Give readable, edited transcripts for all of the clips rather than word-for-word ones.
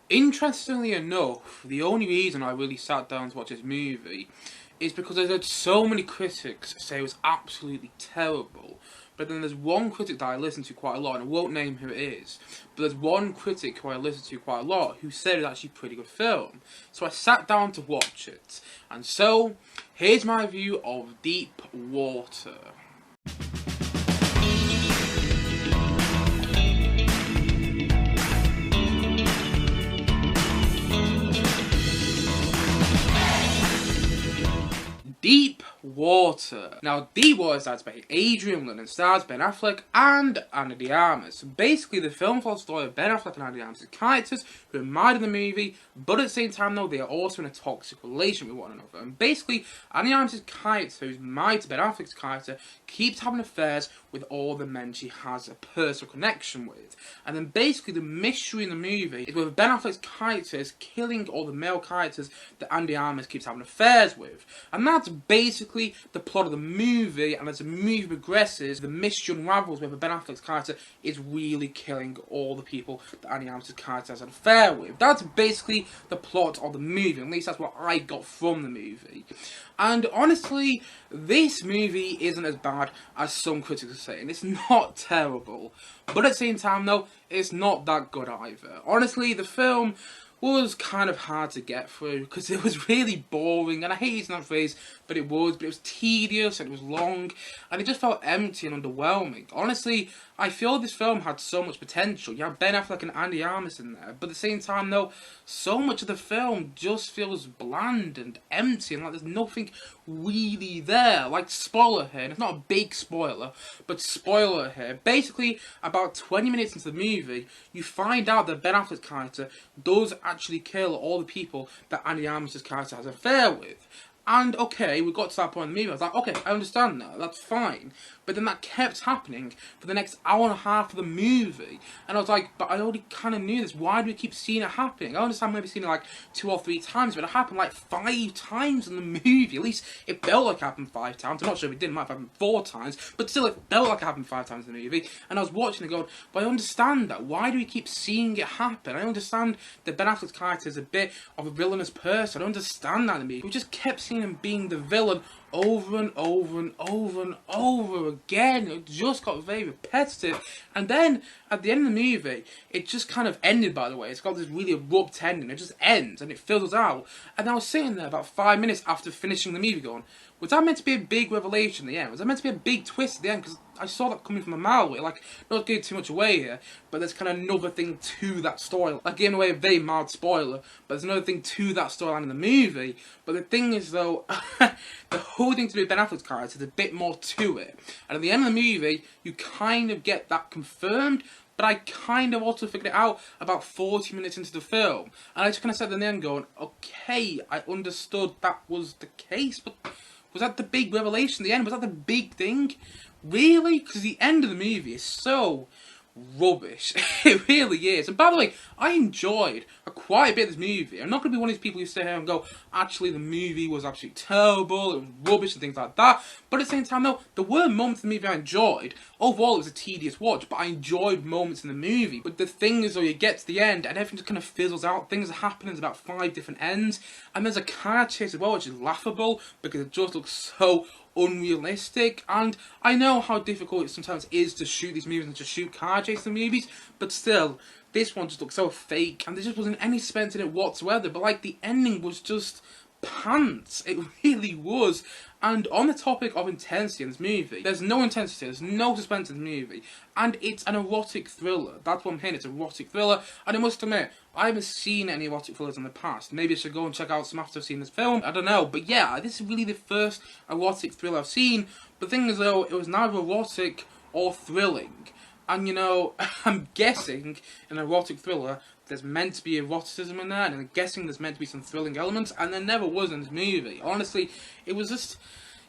Interestingly enough, the only reason I really sat down to watch this movie is because I've heard so many critics say it was absolutely terrible. But then there's one critic that I listen to quite a lot, and I won't name who it is, but there's one critic who I listen to quite a lot who said it's actually a pretty good film. So I sat down to watch it. And so, here's my review of Deep Water. Deep Water. Now, Deep Water stars by Adrian, Lynne, and stars Ben Affleck and Armas. So basically, the film follows the story of Ben Affleck and Armas, characters who are married in the movie, but at the same time, though, they are also in a toxic relationship with one another. And basically, Armas' character, who's married to Ben Affleck's character, keeps having affairs with all the men she has a personal connection with. And then basically, the mystery in the movie is whether Ben Affleck's character is killing all the male characters that Armas keeps having affairs with. And that's basically the plot of the movie, and as the movie progresses, the mystery unravels whether Ben Affleck's character is really killing all the people that Armas' character has an affair with. That's basically the plot of the movie, at least that's what I got from the movie. And honestly, this movie isn't as bad as some critics are saying. It's not terrible, but at the same time though, it's not that good either. Honestly, the film was kind of hard to get through because it was really boring, and I hate using that phrase, but it was tedious and it was long, and it just felt empty and underwhelming. Honestly, I feel this film had so much potential. You have Ben Affleck and Armas in there, but at the same time though, so much of the film just feels bland and empty, and like there's nothing really there. Like, spoiler here, and it's not a big spoiler, but spoiler here. Basically, about 20 minutes into the movie, you find out that Ben Affleck's character does actually kill all the people that Armas' character has an affair with. And okay, we got to that point in the movie, I was like, okay, I understand that, that's fine. But then that kept happening for the next hour and a half of the movie. And I was like, but I already kind of knew this, why do we keep seeing it happening? I understand maybe seeing it like 2 or 3 times, but it happened like 5 times in the movie. At least it felt like it happened 5 times. I'm not sure if it did, it might have happened 4 times, but still it felt like it happened 5 times in the movie. And I was watching it going, but I understand that, why do we keep seeing it happen? I understand that Ben Affleck's character is a bit of a villainous person, I understand that in the movie. We just kept seeing him being the villain over and over and over and over again. It just got very repetitive. And then at the end of the movie, it just kind of ended, by the way. It's got this really abrupt ending. It just ends and it fizzles out. And I was sitting there about 5 minutes after finishing the movie going, was that meant to be a big revelation at the end? Was that meant to be a big twist at the end? Because I saw that coming from a mile away. Like, not giving too much away here, but there's kind of another thing to that story. Like, giving away a very mild spoiler, but there's another thing to that storyline in the movie. But the thing is, though, the whole thing to do with Ben Affleck's character, there's a bit more to it. And at the end of the movie, you kind of get that confirmed, but I kind of also figured it out about 40 minutes into the film. And I just kind of sat there in the end going, okay, I understood that was the case, but was that the big revelation at the end? Was that the big thing? Really? Because the end of the movie is so rubbish. It really is. And by the way, I enjoyed quite a bit of this movie. I'm not going to be one of these people who sit here and go, actually the movie was absolutely terrible, it was rubbish and things like that. But at the same time though, there were moments in the movie I enjoyed. Overall it was a tedious watch, but I enjoyed moments in the movie. But the thing is though, you get to the end and everything just kind of fizzles out. Things are happening, there's about 5 different ends. And there's a car chase as well, which is laughable because it just looks so unrealistic. And I know how difficult it sometimes is to shoot these movies and to shoot car chasing movies, but still, this one just looks so fake, and there just wasn't any suspense in it whatsoever. But like, the ending was just pants. It really was. And on the topic of intensity in this movie, there's no intensity, there's no suspense in the movie, and it's an erotic thriller. That's what I'm saying, it's an erotic thriller, and I must admit, I haven't seen any erotic thrillers in the past. Maybe I should go and check out some after I've seen this film, I don't know, but yeah, this is really the first erotic thriller I've seen. But the thing is though, it was neither erotic or thrilling. And you know, I'm guessing in an erotic thriller, there's meant to be eroticism in there, and I'm guessing there's meant to be some thrilling elements, and there never was in this movie. Honestly, it was just,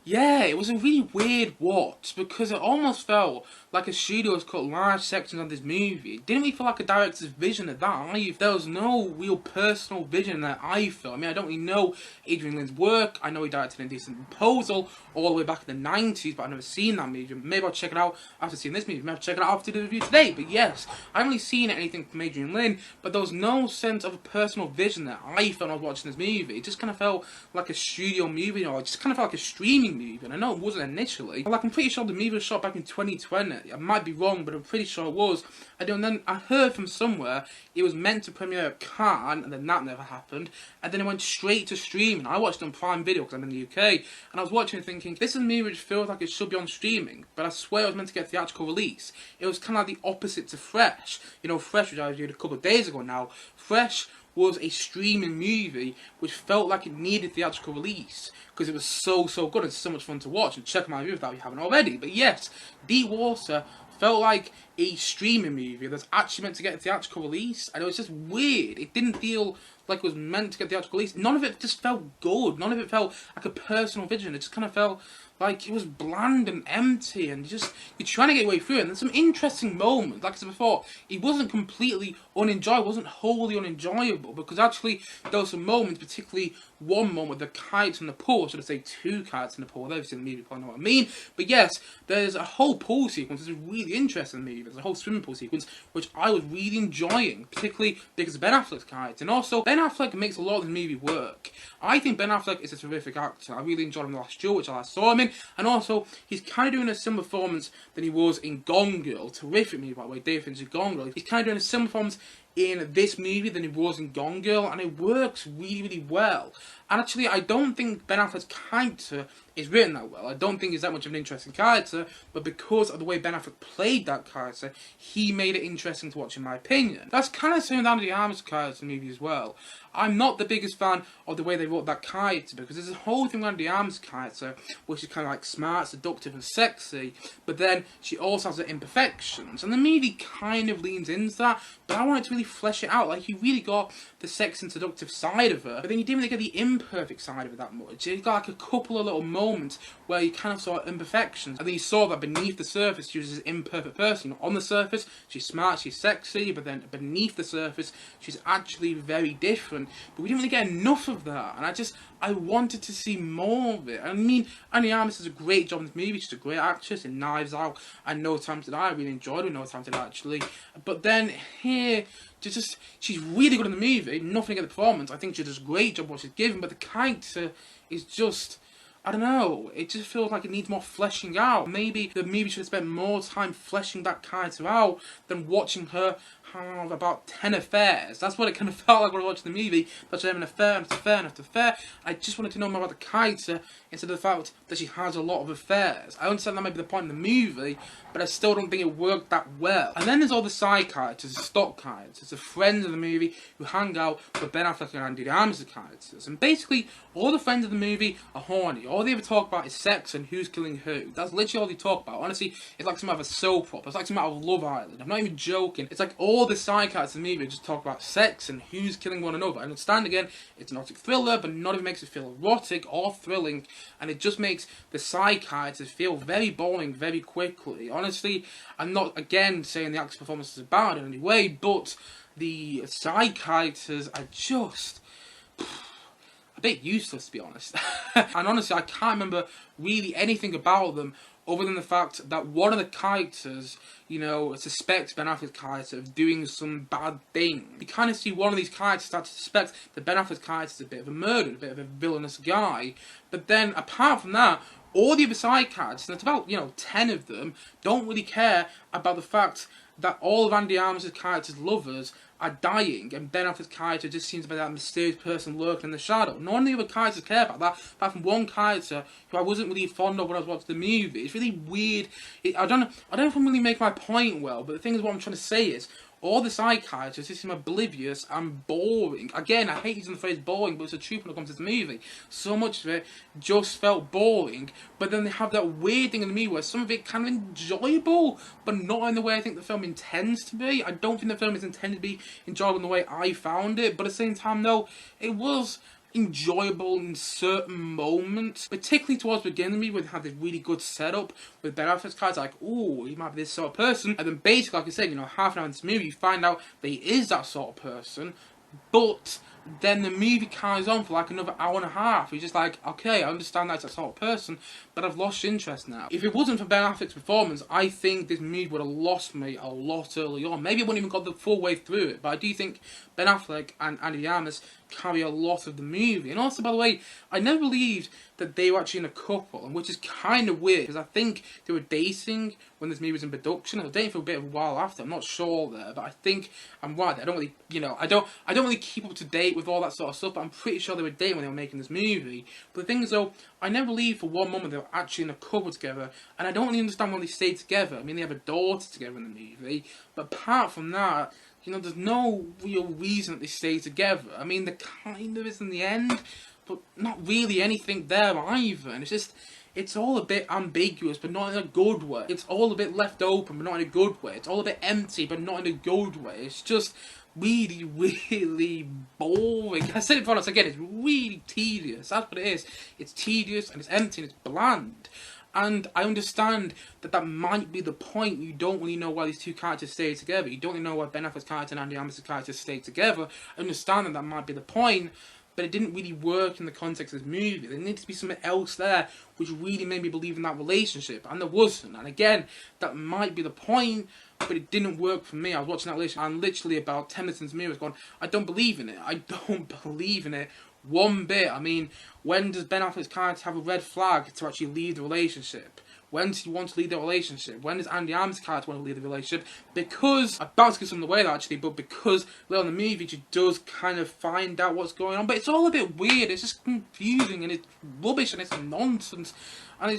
Yeah, it was a really weird watch because it almost felt like a studio has cut large sections of this movie. It didn't really feel like a director's vision at that either. There was no real personal vision that I felt. I mean, I don't really know Adrian Lynne's work. I know he directed Indecent Proposal all the way back in the 90s, but I've never seen that movie. Maybe I'll check it out after seeing this movie. Maybe I'll check it out after the review today. But yes, I haven't really seen anything from Adrian Lynne, but there was no sense of a personal vision that I felt when I was watching this movie. It just kind of felt like a studio movie, or it just kind of felt like a streaming movie, and I know it wasn't initially. Like, I'm pretty sure the movie was shot back in 2020. I might be wrong, but I'm pretty sure it was. And then I heard from somewhere it was meant to premiere at Cannes, and then that never happened. And then it went straight to streaming. I watched it on Prime Video because I'm in the UK, and I was watching it thinking, this is a movie which feels like it should be on streaming, but I swear it was meant to get a theatrical release. It was kind of like the opposite to Fresh. You know, Fresh, which I reviewed a couple of days ago now. Fresh was a streaming movie which felt like it needed theatrical release because it was so good and so much fun to watch. And check my review if that you haven't already. But yes, Deep Water felt like a streaming movie that's actually meant to get a theatrical release. I know it's just weird. It didn't feel like it was meant to get a theatrical release. None of it just felt good. None of it felt like a personal vision. It just kind of felt like it was bland and empty, and you're trying to get your way through it. And there's some interesting moments. Like I said before, it wasn't completely unenjoyable, it wasn't wholly unenjoyable, because actually there were some moments, particularly one moment with the kites in the pool, should I say two kites in the pool, they've seen the movie, probably know what I mean. But yes, there's a whole pool sequence, there's a really interesting movie, there's a whole swimming pool sequence, which I was really enjoying, particularly because of Ben Affleck's kites. And also, Ben Affleck makes a lot of the movie work. I think Ben Affleck is a terrific actor. I really enjoyed him in The Last Duel, which I saw him in. And also, he's kind of doing a similar performance than he was in Gone Girl. Terrific movie, by the way. David Fincher's Gone Girl. He's kind of doing a similar performance in this movie than he was in Gone Girl, and it works really well. And actually, I don't think Ben Affleck's character is written that well. I don't think he's that much of an interesting character, but because of the way Ben Affleck played that character, he made it interesting to watch, in my opinion. That's kind of the same with Andy Armas' character in the movie as well. I'm not the biggest fan of the way they wrote that character, because there's a whole thing with Andy Armas' character, which is kind of like smart, seductive and sexy, but then she also has her imperfections, and the movie kind of leans into that, but I wanted to really flesh it out. Like, you really got the sex and seductive side of her, but then you didn't really get the imperfect side of it that much. You got like a couple of little moments where you kind of saw imperfections, and then you saw that beneath the surface she was this imperfect person. On the surface, she's smart, she's sexy, but then beneath the surface, she's actually very different. But we didn't really get enough of that, and I wanted to see more of it. I mean, Annie Armas does a great job in this movie. She's a great actress in Knives Out and No Time to Die. I really enjoyed her in No Time to Die, actually. But then here, she's really good in the movie. Nothing against the performance. I think she does a great job what she's given, but the character is just, I don't know, it just feels like it needs more fleshing out. Maybe the movie should have spent more time fleshing that character out than watching her have about 10 affairs. That's what it kind of felt like when I watched the movie, that she's having an affair after affair after affair. I just wanted to know more about the character instead of the fact that she has a lot of affairs. I understand that might be the point in the movie, but I still don't think it worked that well. And then there's all the side characters, the stock characters, the friends of the movie who hang out with Ben Affleck and Andy Armas' characters. And basically, all the friends of the movie are horny. All they ever talk about is sex and who's killing who. That's literally all they talk about. Honestly, it's like some out of a soap opera. It's like some out of Love Island. I'm not even joking. It's like all the side characters in the movie just talk about sex and who's killing one another. I understand, again, it's an erotic thriller, but none of it makes it feel erotic or thrilling, and it just makes the side characters feel very boring very quickly. Honestly, I'm not, again, saying the actor's performance is bad in any way, but the side characters are just a bit useless, to be honest. And honestly, I can't remember really anything about them other than the fact that one of the characters, you know, suspects Ben Affleck's character of doing some bad thing. You kind of see one of these characters start to suspect that Ben Affleck's character is a bit of a murderer, a bit of a villainous guy. But then, apart from that, all the other side characters, and it's about, 10 of them, don't really care about the fact that all of Andy Armas' character's lovers are dying, and Ben Affleck's character just seems to be that mysterious person lurking in the shadow. None of the other characters care about that, apart from one character who I wasn't really fond of when I was watching the movie. It's really weird. I don't know if I'm really making my point well, but the thing is, what I'm trying to say is, all the side characters just seem oblivious and boring. Again, I hate using the phrase boring, but it's the truth when it comes to this movie. So much of it just felt boring, but then they have that weird thing in the movie where some of it kind of enjoyable, but not in the way I think the film intends to be. I don't think the film is intended to be enjoyable in the way I found it, but at the same time, though, it was enjoyable in certain moments, particularly towards the beginning of the movie, when they have this really good setup with Ben Affleck's character, like, ooh, he might be this sort of person, and then basically, like I said, you know, half an hour into the movie, you find out that he is that sort of person, but then the movie carries on for like another hour and a half. You're just like, okay, I understand that's that sort of person, but I've lost interest now. If it wasn't for Ben Affleck's performance, I think this movie would have lost me a lot early on. Maybe I wouldn't even got the full way through it, but I do think Ben Affleck and Armas carry a lot of the movie. And also, by the way, I never believed that they were actually in a couple, and which is kind of weird, because I think they were dating when this movie was in production. I was dating for a bit of a while after. I'm not sure there, but I think I'm right. I don't really, you know, I don't really keep up to date with all that sort of stuff, but I'm pretty sure they were dating when they were making this movie. But the thing is, though, I never believed for one moment they were actually in a couple together, and I don't really understand why they stayed together. I mean, they have a daughter together in the movie, but apart from that, you know, there's no real reason that they stay together. I mean, there kind of is in the end, but not really anything there either. And it's all a bit ambiguous, but not in a good way. It's all a bit left open, but not in a good way. It's all a bit empty, but not in a good way. It's just really, really boring. I said it before, again, it's really tedious. That's what it is. It's tedious, and it's empty, and it's bland. And I understand that that might be the point. You don't really know why these two characters stay together. You don't really know why Ben Affleck's character and Andy Armas' character stay together. I understand that that might be the point, but it didn't really work in the context of this movie. There needed to be something else there which really made me believe in that relationship, and there wasn't. And again, that might be the point, but it didn't work for me. I was watching that relationship, and literally about 10 minutes into the movie, I was going, I don't believe in it. I don't believe in it one bit. I mean, when does Ben Affleck's character have a red flag to actually leave the relationship? When does he want to lead the relationship? When does Andy Armas' character want to lead the relationship? Because, I'm about to give some away actually, but because later in the movie she does kind of find out what's going on, but it's all a bit weird, it's just confusing, and it's rubbish, and it's nonsense, and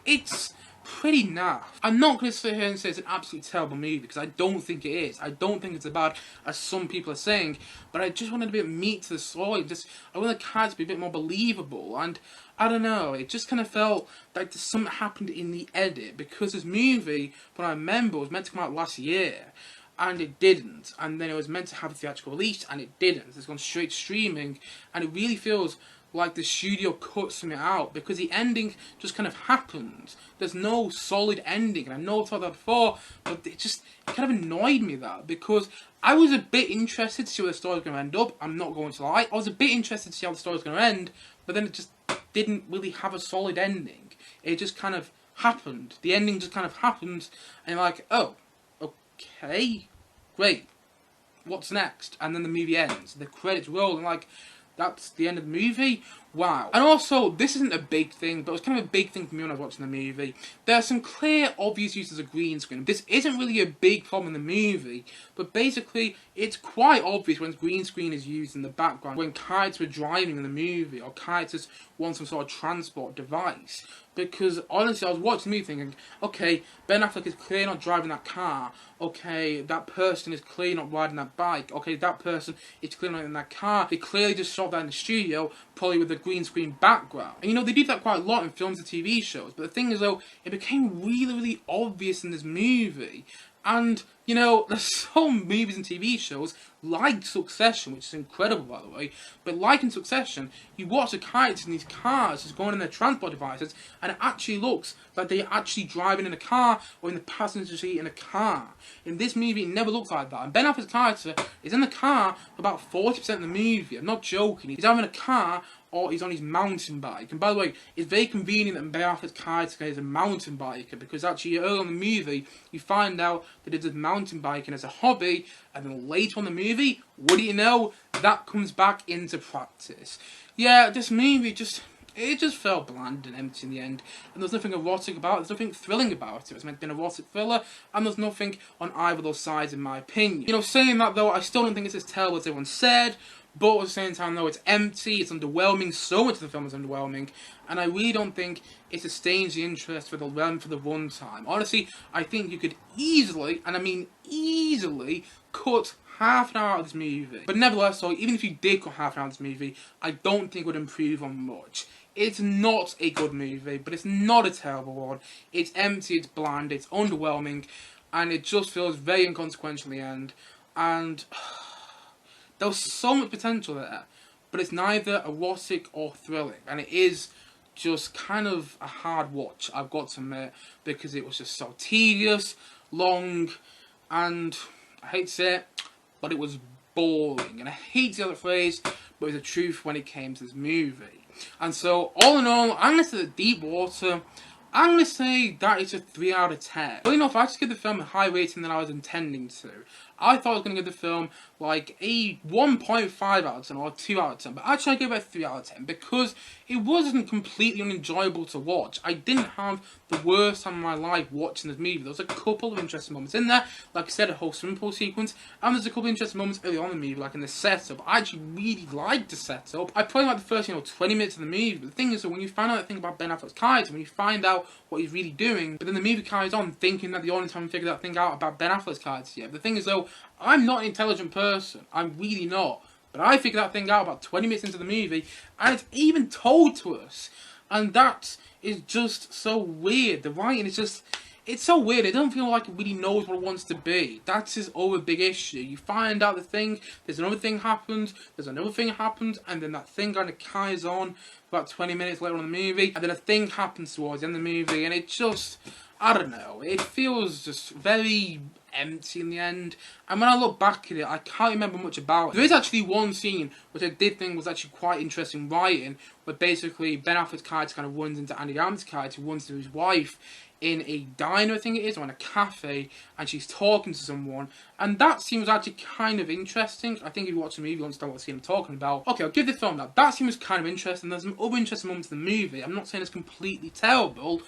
it's pretty naff. I'm not going to sit here and say it's an absolutely terrible movie, because I don't think it is. I don't think it's as bad as some people are saying, but I just wanted a bit of meat to the story. I want the characters to be a bit more believable, and I don't know, it just kind of felt like something happened in the edit, because this movie, what I remember, was meant to come out last year, and it didn't, and then it was meant to have a theatrical release, and it didn't. It's gone straight to streaming, and it really feels like the studio cut something out, because the ending just kind of happened. There's no solid ending, and I know I've told that before, but it kind of annoyed me, that, because I was a bit interested to see where the story was going to end up. I'm not going to lie. I was a bit interested to see how the story was going to end, but then it just didn't really have a solid ending. It just kind of happened. The ending just kind of happened, and you're like, oh, okay, great. What's next? And then the movie ends. The credits roll, and like, that's the end of the movie? Wow. And also, this isn't a big thing, but it was kind of a big thing for me when I was watching the movie. There are some clear, obvious uses of green screen. This isn't really a big problem in the movie, but basically, it's quite obvious when green screen is used in the background, when characters are driving in the movie, or characters want some sort of transport device. Because, honestly, I was watching the movie thinking, okay, Ben Affleck is clearly not driving that car. Okay, that person is clearly not riding that bike. Okay, that person is clearly not in that car. They clearly just shot that in the studio, probably with a green screen background. And, you know, they do that quite a lot in films and TV shows. But the thing is, though, it became really, really obvious in this movie. And, you know, there's some movies and TV shows, like Succession, which is incredible, by the way, but like in Succession, you watch the characters in these cars just going in their transport devices, and it actually looks like they're actually driving in a car, or in the passenger seat in a car. In this movie, it never looks like that. And Ben Affleck's character is in the car for about 40% of the movie. I'm not joking. He's either in a car, or he's on his mountain bike. And by the way, it's very convenient that Ben Affleck's character is a mountain biker, because actually early on in the movie, you find out that he does mountain biking as a hobby, and then later on in the movie, what do you know, that comes back into practice. Yeah, this movie it just felt bland and empty in the end, and there's nothing erotic about it, there's nothing thrilling about it. It was meant to be an erotic thriller, and there's nothing on either of those sides in my opinion. You know, saying that though, I still don't think it's as terrible as everyone said, but at the same time though, it's empty, it's underwhelming, so much of the film is underwhelming, and I really don't think it sustains the interest for the runtime. Honestly, I think you could easily, and I mean easily, cut half an hour out of this movie. But nevertheless, so even if you did cut half an hour out of this movie, I don't think it would improve on much. It's not a good movie, but it's not a terrible one. It's empty, it's bland, it's underwhelming, and it just feels very inconsequential in the end. And there was so much potential there, but it's neither erotic or thrilling, and it is just kind of a hard watch, I've got to admit, because it was just so tedious, long, and I hate to say it, but it was boring. And I hate the other phrase, but it was the truth when it came to this movie. And so, all in all, I'm going to say that Deep Water, I'm going to say that it's a 3 out of 10. But you know, if I just give the film a high rating than I was intending to, I thought I was going to give the film like a 1.5 out of 10 or a 2 out of 10. But actually I gave it a 3 out of 10 because it wasn't completely unenjoyable to watch. I didn't have the worst time of my life watching this movie. There was a couple of interesting moments in there. Like I said, a whole swimming pool sequence. And there's a couple of interesting moments early on in the movie, like in the setup. I actually really liked the setup. I probably like the first, 20 minutes of the movie. But the thing is that when you find out the thing about Ben Affleck's character, when you find out what he's really doing, but then the movie carries on thinking that the audience haven't figured that thing out about Ben Affleck's character yet. But the thing is though, I'm not an intelligent person. I'm really not. But I figured that thing out about 20 minutes into the movie, and it's even told to us. And that is just so weird. The writing is just, it's so weird. It doesn't feel like it really knows what it wants to be. That's his other big issue. You find out the thing, there's another thing happens, there's another thing happens, and then that thing kind of carries on for about 20 minutes later on in the movie, and then a thing happens towards the end of the movie, and it just, I don't know, it feels just very empty in the end. And when I look back at it, I can't remember much about it. There is actually one scene which I did think was actually quite interesting writing, where basically Ben Affleck's character kind of runs into Andy Armas' character, who runs to his wife in a diner, I think it is, or in a cafe, and she's talking to someone, and that scene was actually kind of interesting. I think if you watch the movie, you understand what scene I'm talking about. Okay, I'll give the film that. That scene was kind of interesting. There's some other interesting moments in the movie. I'm not saying it's completely terrible,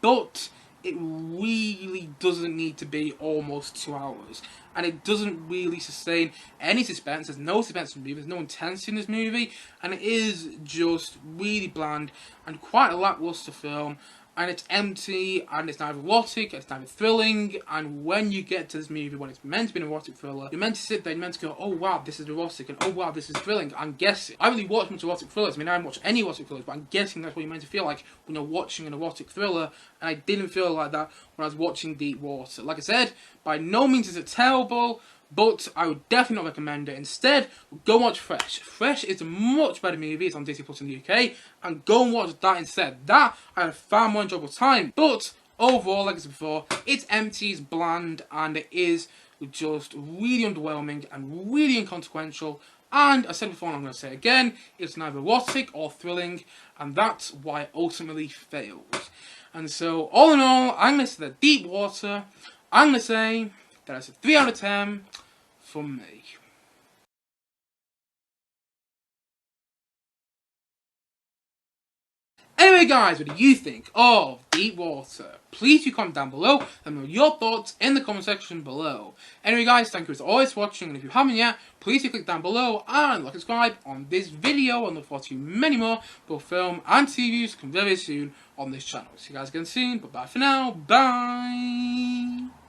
but it really doesn't need to be almost 2 hours. And it doesn't really sustain any suspense. There's no suspense in the movie. There's no intensity in this movie. And it is just really bland and quite a lackluster film. And it's empty, and it's neither erotic, it's neither thrilling, and when you get to this movie, when it's meant to be an erotic thriller, you're meant to sit there, you're meant to go, oh wow, this is erotic, and oh wow, this is thrilling. I'm guessing. I really watch much erotic thrillers. I mean, I haven't watched any erotic thrillers, but I'm guessing that's what you're meant to feel like when you're watching an erotic thriller, and I didn't feel like that when I was watching Deep Water. Like I said, by no means is it terrible, but I would definitely not recommend it. Instead, go watch Fresh. Fresh is a much better movie. It's on Disney Plus in the UK. And go and watch that instead. That, I had a far more enjoyable time. But, overall, like I said before, it's empty, it's bland, and it is just really underwhelming and really inconsequential. And, I said before, and I'm going to say it again, it's neither erotic or thrilling. And that's why it ultimately fails. And so, all in all, I'm going to say that Deep Water, I'm going to say that it's a 3 out of 10 from me. Anyway guys, what do you think of Deep Water? Please do comment down below and know your thoughts in the comment section below. Anyway guys, thank you as always for watching, and if you haven't yet, please do click down below and like subscribe on this video, and look forward to many more both film and TV reviews come very soon on this channel. See you guys again soon, but bye for now, bye!